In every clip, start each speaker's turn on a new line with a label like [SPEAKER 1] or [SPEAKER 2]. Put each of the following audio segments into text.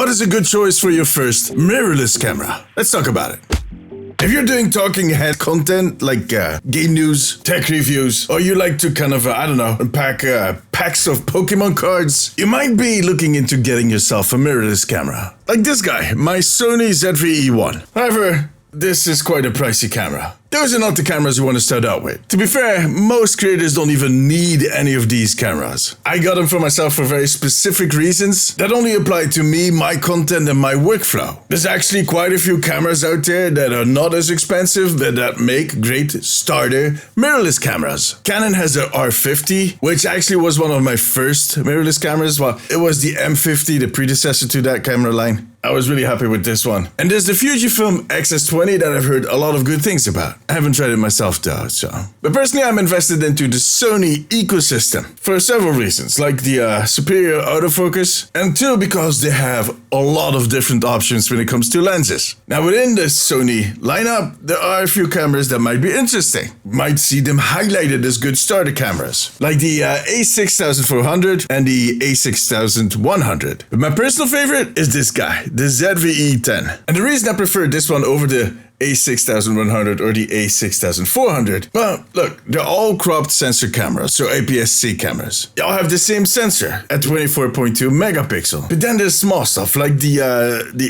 [SPEAKER 1] What is a good choice for your first mirrorless camera? Let's talk about it. If you're doing talking head content like game news, tech reviews, or you like to kind of, unpack packs of Pokemon cards, you might be looking into getting yourself a mirrorless camera. Like this guy, my Sony ZV-E10. However, this is quite a pricey camera. Those are not the cameras you want to start out with. To be fair, most creators don't even need any of these cameras. I got them for myself for very specific reasons that only apply to me, my content, and my workflow. There's actually quite a few cameras out there that are not as expensive but that make great starter mirrorless cameras. Canon has the R50, which actually was one of my first mirrorless cameras. Well, it was the M50, the predecessor to that camera line. I was really happy with this one. And there's the Fujifilm XS20 that I've heard a lot of good things about. I haven't tried it myself though, so. But personally, I'm invested into the Sony ecosystem for several reasons, like the superior autofocus, and two, because they have a lot of different options when it comes to lenses. Now, within the Sony lineup, there are a few cameras that might be interesting. You might see them highlighted as good starter cameras, like the A6400 and the A6100. But my personal favorite is this guy, the ZV-E10. And the reason I prefer this one over the A6100 or the A6400, well, look, they're all cropped sensor cameras, so APS-C cameras. They all have the same sensor at 24.2 megapixel. But then there's small stuff like the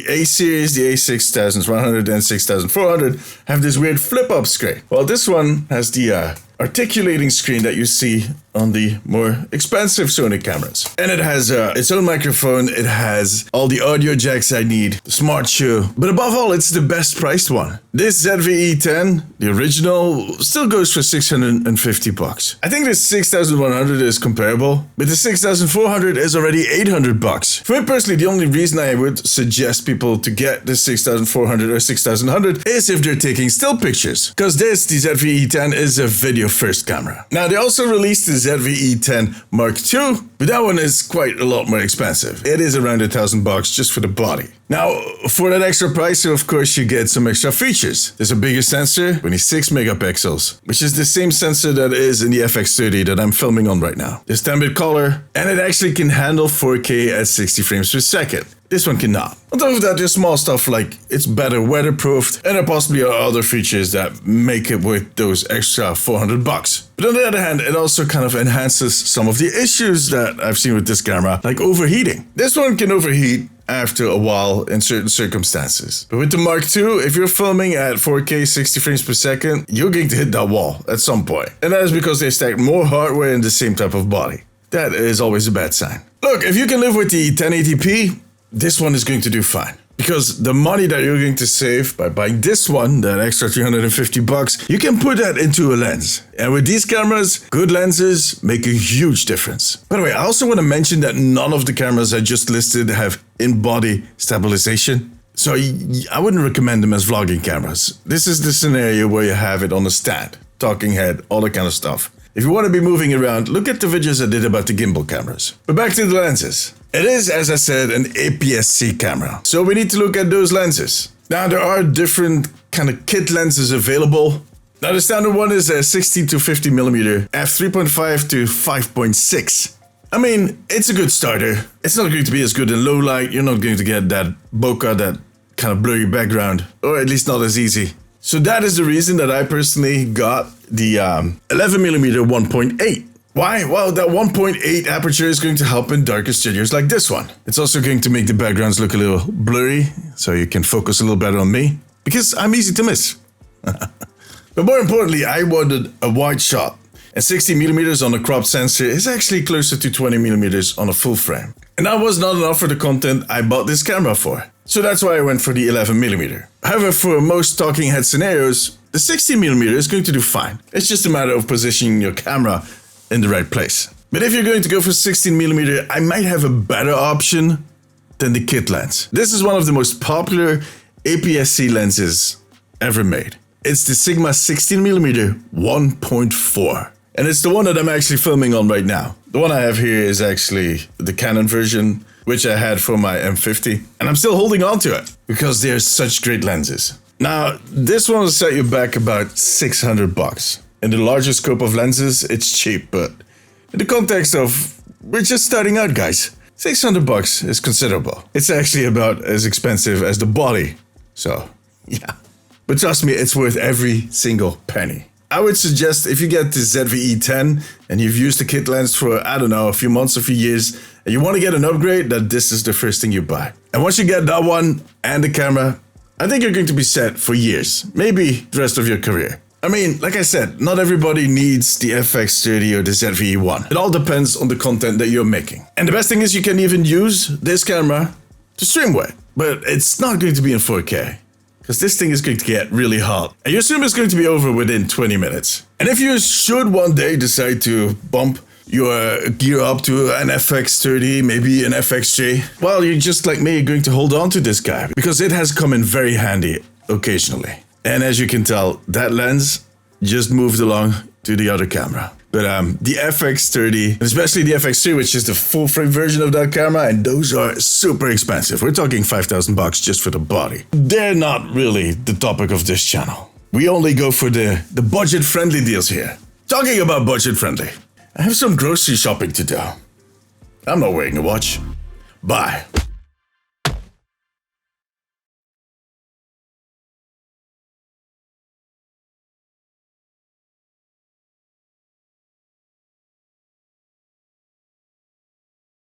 [SPEAKER 1] A series, the A6100 and 6400 have this weird flip-up screen. Well, this one has the articulating screen that you see on the more expensive Sony cameras. And it has its own microphone, it has all the audio jacks I need, the smart shoe, but above all, it's the best priced one. This ZV-E10, the original, still goes for 650 bucks. I think the 6100 is comparable, but the 6400 is already 800 bucks. For me personally, the only reason I would suggest people to get the 6400 or 6100 is if they're taking still pictures, because the ZV-E10 is a video first camera. Now, they also released the ZV-E10 Mark II, but that one is quite a lot more expensive. It is around $1,000 just for the body. Now, for that extra price, of course, you get some extra features. There's a bigger sensor, 26 megapixels, which is the same sensor that is in the FX30 that I'm filming on right now. There's 10-bit color, and it actually can handle 4K at 60 frames per second. This one cannot. On top of that, there's small stuff like it's better weatherproofed, and there possibly are other features that make it worth those extra 400 bucks. But on the other hand, it also kind of enhances some of the issues that I've seen with this camera, like overheating. This one can overheat after a while in certain circumstances. But with the Mark II, if you're filming at 4K 60 frames per second, you're going to hit that wall at some point. And that is because they stack more hardware in the same type of body. That is always a bad sign. Look, if you can live with the 1080p, this one is going to do fine. Because the money that you're going to save by buying this one, that extra 350 bucks, you can put that into a lens. And with these cameras, good lenses make a huge difference. By the way, I also want to mention that none of the cameras I just listed have in-body stabilization. So I wouldn't recommend them as vlogging cameras. This is the scenario where you have it on a stand, talking head, all that kind of stuff. If you want to be moving around, look at the videos I did about the gimbal cameras. But back to the lenses. It is, as I said, an APS-C camera. So we need to look at those lenses. Now, there are different kind of kit lenses available. Now, the standard one is a 60 to 50 millimeter f3.5 to 5.6. I mean, it's a good starter. It's not going to be as good in low light. You're not going to get that bokeh, that kind of blurry background, or at least not as easy. So that is the reason that I personally got the 11mm 1.8. Why? Well, that 1.8 aperture is going to help in darker studios like this one. It's also going to make the backgrounds look a little blurry, so you can focus a little better on me, because I'm easy to miss. But more importantly, I wanted a wide shot, and 60mm on a cropped sensor is actually closer to 20mm on a full frame. And that was not enough for the content I bought this camera for. So that's why I went for the 11mm. However, for most talking head scenarios, the 60mm is going to do fine. It's just a matter of positioning your camera in the right place. But if you're going to go for 16mm, I might have a better option than the kit lens. This is one of the most popular APS-C lenses ever made. It's the Sigma 16mm 1.4. And it's the one that I'm actually filming on right now. The one I have here is actually the Canon version, which I had for my M50. And I'm still holding on to it because they're such great lenses. Now, this one will set you back about 600 bucks. In the larger scope of lenses, it's cheap, but in the context of we're just starting out, guys, $600 is considerable. It's actually about as expensive as the body. So, yeah. But trust me, it's worth every single penny. I would suggest if you get the ZV-E10 and you've used the kit lens for, I don't know, a few months, a few years, and you want to get an upgrade, that this is the first thing you buy. And once you get that one and the camera, I think you're going to be set for years, maybe the rest of your career. I mean, like I said, not everybody needs the FX30 or the ZV-E1. It all depends on the content that you're making. And the best thing is you can even use this camera to stream with. But it's not going to be in 4K, because this thing is going to get really hot. And your stream is going to be over within 20 minutes. And if you should one day decide to bump your gear up to an FX30, maybe an FX3, well, you're just like me, going to hold on to this guy, because it has come in very handy occasionally. And as you can tell, that lens just moved along to the other camera. But the FX30, and especially the FX3, which is the full frame version of that camera, and those are super expensive. We're talking $5,000 just for the body. They're not really the topic of this channel. We only go for the budget-friendly deals here. Talking about budget-friendly, I have some grocery shopping to do. I'm not wearing a watch. Bye.